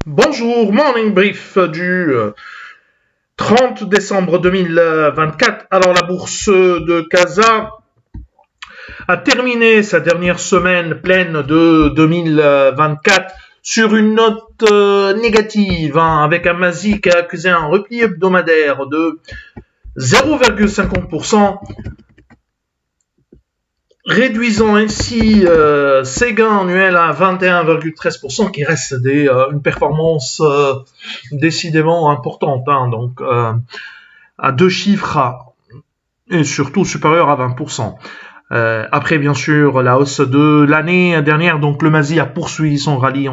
Bonjour, morning brief du 30 décembre 2024. Alors la bourse de Casa a terminé sa dernière semaine pleine de 2024 sur une note négative, avec un Masi qui a accusé un repli hebdomadaire de 0,50%, réduisant ainsi ses gains annuels à 21,13%, qui reste une performance décidément importante, donc à deux chiffres et surtout supérieur à 20%. Après, bien sûr, la hausse de l'année dernière, donc le Masi a poursuivi son rallye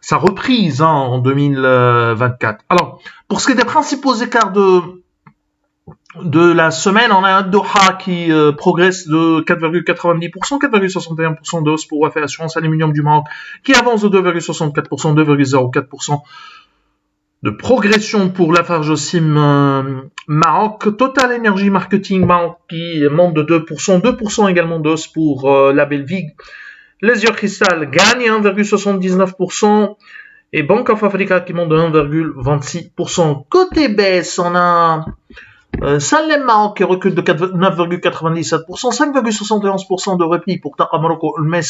sa reprise en 2024. Alors, pour ce qui est des principaux écarts de la semaine, on a un Doha qui progresse de 4,90%, 4,61% de hausse pour Wafa Assurance Aluminium du Maroc, qui avance de 2,64%, 2,04% de progression pour Lafarge Ocim Maroc. Total Energy Marketing Maroc qui monte de 2%, 2% également de hausse pour la Belvigue. Leisure Crystal gagne 1,79%. Et Bank of Africa qui monte de 1,26%. Côté baisse, on a Salem Maroc qui recule de 9,97%, 5,71% de repli pour Taqa Morocco Olmes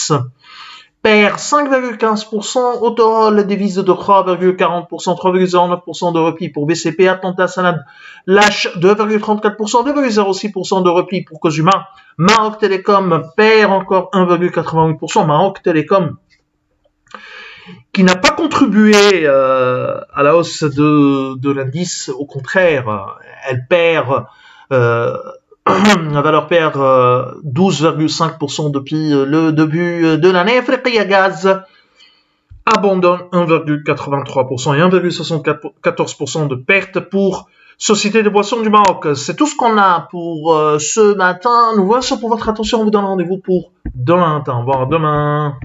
perd 5,15%, Autorol devise de 3,40%, 3,09% de repli pour BCP, Atlanta Sanad lâche 2,34%, 2,06% de repli pour Cosuma, Maroc Télécom perd encore 1,88%, Maroc Télécom qui n'a pas contribué à la hausse de l'indice, au contraire, elle perd, la valeur perd 12,5% depuis le début de l'année. Afriqiya Gaz abandonne 1,83% et 1,74% de perte pour Société des Boissons du Maroc. C'est tout ce qu'on a pour ce matin. Nous voici pour votre attention. On vous donne rendez-vous pour demain matin. Au revoir, demain.